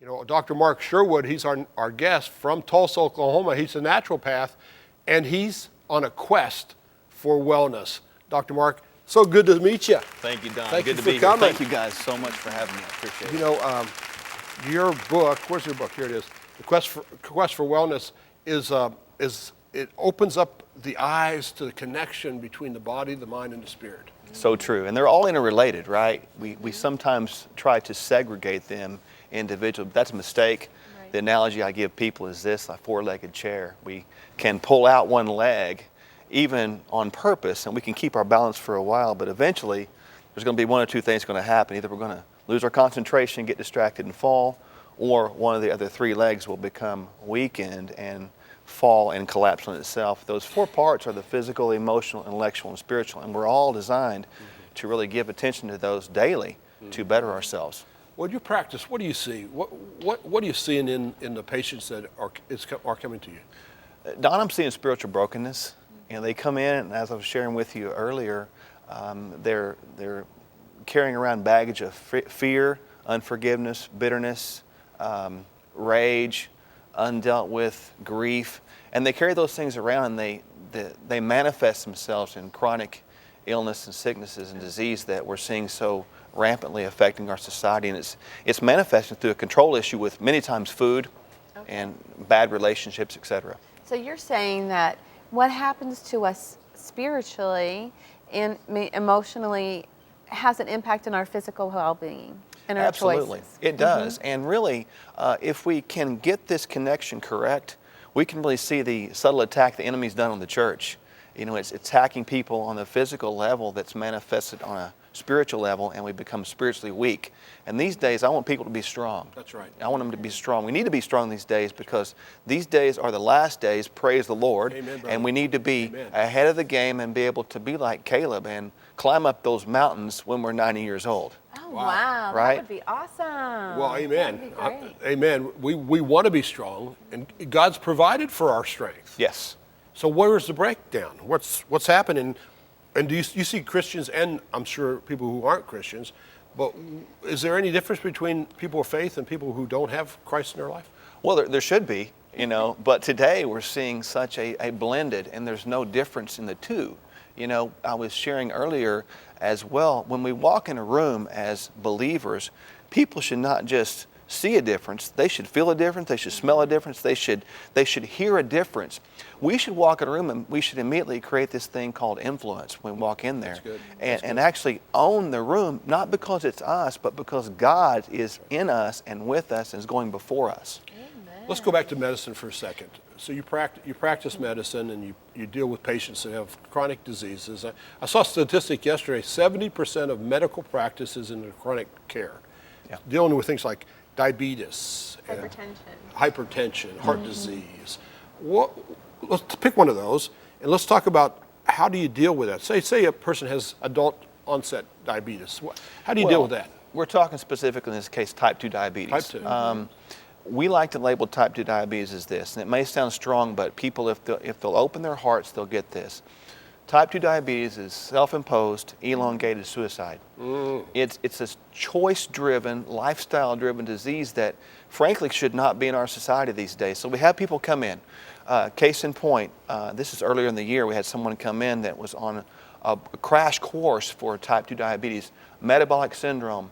You know, Dr. Mark Sherwood, he's our guest from Tulsa, Oklahoma. He's a naturopath, and he's on a quest for wellness. Dr. Mark, so good to meet you. Thank you, Don. Thank good you to be for coming. here. Thank you guys so much for having me. I appreciate it. You know, your book, where's your book? Here it is. The Quest for Wellness it opens up the eyes to the connection between the body, the mind, and the spirit. So true. And they're all interrelated, right? We sometimes try to segregate them individually. That's a mistake. Right. The analogy I give people is this, a four-legged chair. We can pull out one leg, even on purpose, and we can keep our balance for a while, but eventually there's going to be one or two things going to happen. Either we're going to lose our concentration, get distracted and fall, or one of the other three legs will become weakened and fall and collapse on itself. Those four parts are the physical, emotional, intellectual, and spiritual, and we're all designed to really give attention to those daily to better ourselves. Well, you practice. What do you see? What are you seeing in the patients that are coming to you? Don, I'm seeing spiritual brokenness. You know, they come in, and as I was sharing with you earlier, they're carrying around baggage of fear, unforgiveness, bitterness, rage, undealt with grief, and they carry those things around, and they manifest themselves in chronic illness and sicknesses and disease that we're seeing so rampantly affecting our society. And it's manifesting through a control issue with many times food and bad relationships, etc. So you're saying that what happens to us spiritually and emotionally has an impact on our physical well-being and our Absolutely. choices. It does. And really, if we can get this connection correct, we can really see the subtle attack the enemy's done on the church. You know, it's attacking people on the physical level that's manifested on a spiritual level, and we become spiritually weak. And these days, I want people to be strong. That's right. I want them to be strong. We need to be strong these days because these days are the last days, praise the Lord. Amen, brother. And we need to be Amen. ahead of the game and be able to be like Caleb and climb up those mountains when we're 90 years old. Oh, wow. Right? That would be awesome. Well, amen. That would be great. Amen. We want to be strong, and God's provided for our strength. Yes. So where's the breakdown? What's happening? And do you see Christians, and I'm sure people who aren't Christians, but is there any difference between people of faith and people who don't have Christ in their life? Well, there should be, you know, but today we're seeing such a blended, and there's no difference in the two. You know, I was sharing earlier as well, when we walk in a room as believers, people should not just see a difference, they should feel a difference, they should smell a difference, they should hear a difference. We should walk in a room and we should immediately create this thing called influence when we walk in there. And actually own the room, not because it's us, but because God is in us and with us and is going before us. Amen. Let's go back to medicine for a second. So you practice medicine, and you deal with patients that have chronic diseases. I saw a statistic yesterday, 70% of medical practice is in the chronic care, dealing with things like diabetes, hypertension, heart disease. Let's pick one of those, and let's talk about how do you deal with that. Say a person has adult onset diabetes. How do you deal with that? We're talking specifically in this case type 2 diabetes. Type 2. We like to label type 2 diabetes as this, and it may sound strong, but people, if they'll open their hearts, they'll get this. Type 2 diabetes is self-imposed, elongated suicide. It's a choice-driven, lifestyle-driven disease that, frankly, should not be in our society these days. So we have people come in. Case in point, this is earlier in the year, we had someone come in that was on a crash course for type 2 diabetes, metabolic syndrome.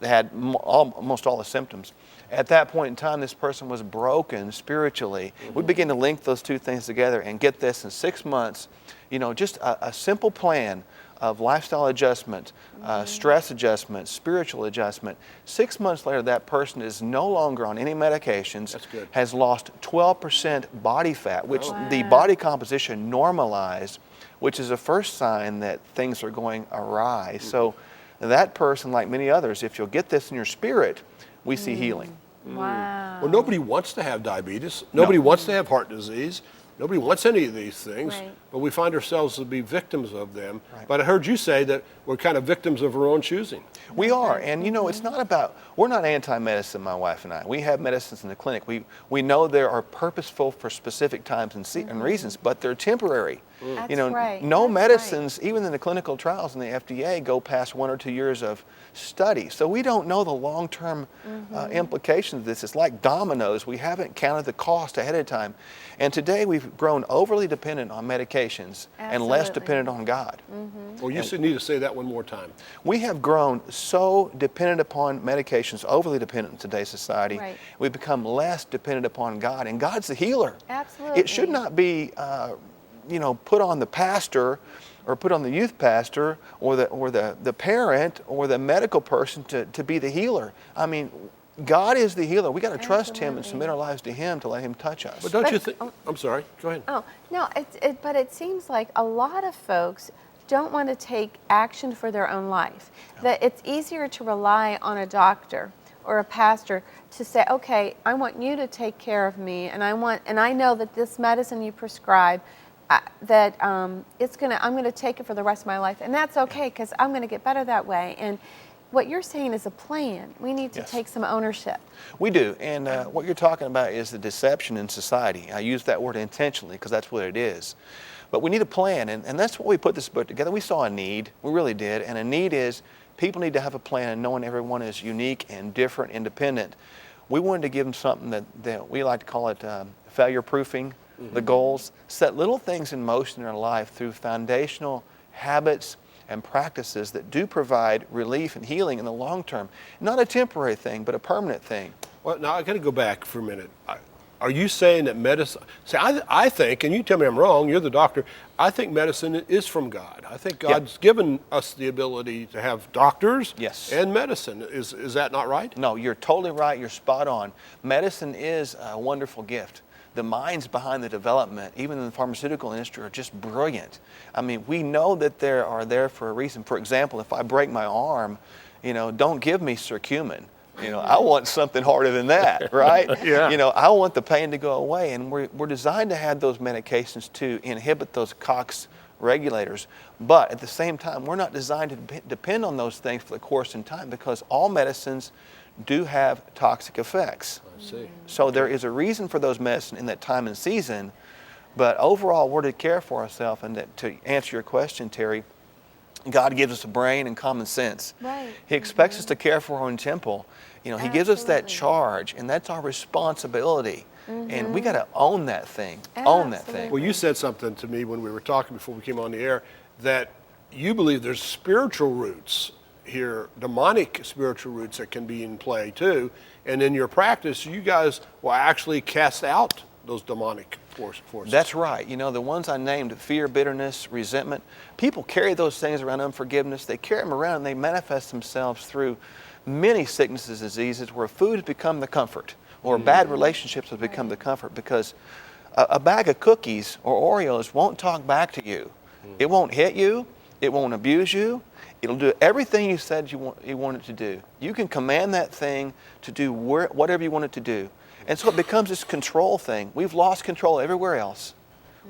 They had almost all the symptoms. At that point in time, this person was broken spiritually. We began to link those two things together and get this in 6 months, you know, just a simple plan of lifestyle adjustment, stress adjustment, spiritual adjustment. 6 months later, that person is no longer on any medications, has lost 12% body fat, which the body composition normalized, which is a first sign that things are going awry. So that person, like many others, if you'll get this in your spirit, we see healing. Wow. Well, nobody wants to have diabetes. Nobody wants to have heart disease. Nobody wants any of these things, but we find ourselves to be victims of them. But I heard you say that we're kind of victims of our own choosing. We are, and you know, it's not about, we're not anti-medicine, my wife and I. We have medicines in the clinic. We know they are purposeful for specific times and reasons, but they're temporary. That's You know, right. no That's medicines, even in the clinical trials in the FDA, go past 1 or 2 years of study. So we don't know the long-term implications of this. It's like dominoes. We haven't counted the cost ahead of time. And today we've grown overly dependent on medications and less Absolutely. dependent on God. Well, you need to say that one more time. We have grown so dependent upon medications, overly dependent in today's society. Right. We've become less dependent upon God, and God's the healer. Absolutely. It should not be, put on the pastor or put on the youth pastor or the parent or the medical person to be the healer. I mean, God is the healer. We got to trust Him and submit our lives to Him to let Him touch us. But don't you think? I'm sorry. Go ahead. Oh, no, but it seems like a lot of folks don't want to take action for their own life. That it's easier to rely on a doctor or a pastor to say, okay, I want you to take care of me, and I know that this medicine you prescribe, I'm going to take it for the rest of my life, and that's okay because I'm going to get better that way. And what you're saying is a plan. We need to take some ownership. We do, and what you're talking about is the deception in society. I use that word intentionally because that's what it is. But we need a plan, and that's what we put this book together. We saw a need, we really did, and a need is people need to have a plan, and knowing everyone is unique and different, independent. We wanted to give them something that we like to call it failure proofing, the goals, set little things in motion in our life through foundational habits and practices that do provide relief and healing in the long term. Not a temporary thing, but a permanent thing. Well, now I got to go back for a minute. Are you saying that medicine? See, I think, and you tell me I'm wrong. You're the doctor. I think medicine is from God. I think God's given us the ability to have doctors and medicine. Is that not right? No, you're totally right. You're spot on. Medicine is a wonderful gift. The minds behind the development, even in the pharmaceutical industry, are just brilliant. I mean, we know that they are there for a reason. For example, if I break my arm, don't give me curcumin. I want something harder than that, right? I want the pain to go away. And we're designed to have those medications to inhibit those COX regulators. But at the same time, we're not designed to depend on those things for the course in time because all medicines do have toxic effects. I see. So there is a reason for those medicines in that time and season. But overall, we're to care for ourselves. And to answer your question, Terry, God gives us a brain and common sense. Right. He expects us to care for our own temple. He gives us that charge, and that's our responsibility. And we got to own that thing. Own that thing. Well, you said something to me when we were talking before we came on the air that you believe there's spiritual roots here, demonic spiritual roots that can be in play too. And in your practice, you guys will actually cast out those demonic forces. That's right. The ones I named, fear, bitterness, resentment, people carry those things around, unforgiveness. They carry them around and they manifest themselves through many sicknesses, diseases, where food has become the comfort or bad relationships have become the comfort because a bag of cookies or Oreos won't talk back to you. It won't hit you. It won't abuse you. It'll do everything you said you want it to do. You can command that thing to do whatever you want it to do. And so it becomes this control thing. We've lost control everywhere else.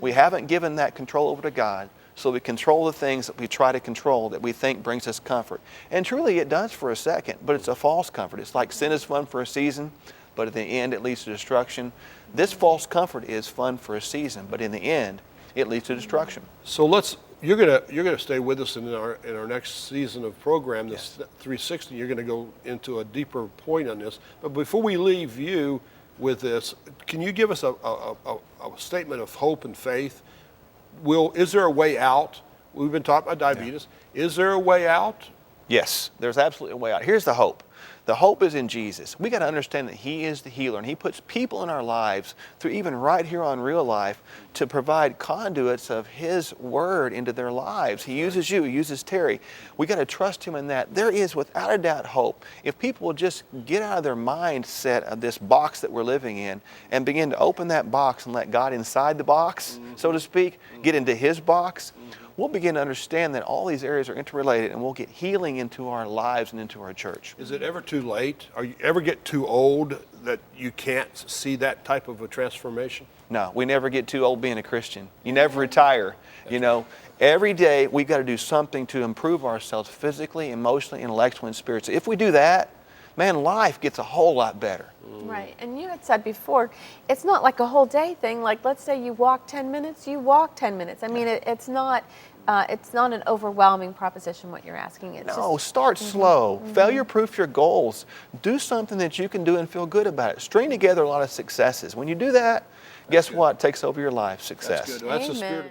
We haven't given that control over to God. So we control the things that we try to control that we think brings us comfort. And truly it does for a second, but it's a false comfort. It's like sin is fun for a season, but at the end it leads to destruction. This false comfort is fun for a season, but in the end it leads to destruction. So you're gonna stay with us in our next season of program, this 360. You're gonna go into a deeper point on this. But before we leave you with this, can you give us a statement of hope and faith? Is there a way out? We've been talking about diabetes. Is there a way out? Yes, there's absolutely a way out. Here's the hope. The hope is in Jesus. We got to understand that He is the healer, and He puts people in our lives through even right here on Real Life to provide conduits of His Word into their lives. He uses you, He uses Terry. We got to trust Him in that. There is without a doubt hope. If people will just get out of their mindset of this box that we're living in and begin to open that box and let God inside the box, so to speak, get into His box, we'll begin to understand that all these areas are interrelated and we'll get healing into our lives and into our church. Is it ever too late? Are you ever get too old that you can't see that type of a transformation? No, we never get too old being a Christian. You never retire. Every day we've got to do something to improve ourselves physically, emotionally, intellectually, and spiritually. If we do that, man, life gets a whole lot better. Right, and you had said before, it's not like a whole day thing. Like, let's say you walk 10 minutes, you walk 10 minutes. I mean, it's not an overwhelming proposition what you're asking. It's No, just, start slow. Failure-proof your goals. Do something that you can do and feel good about it. String together a lot of successes. When you do that, guess what takes over your life? Success. That's good. That's the spirit Amen. of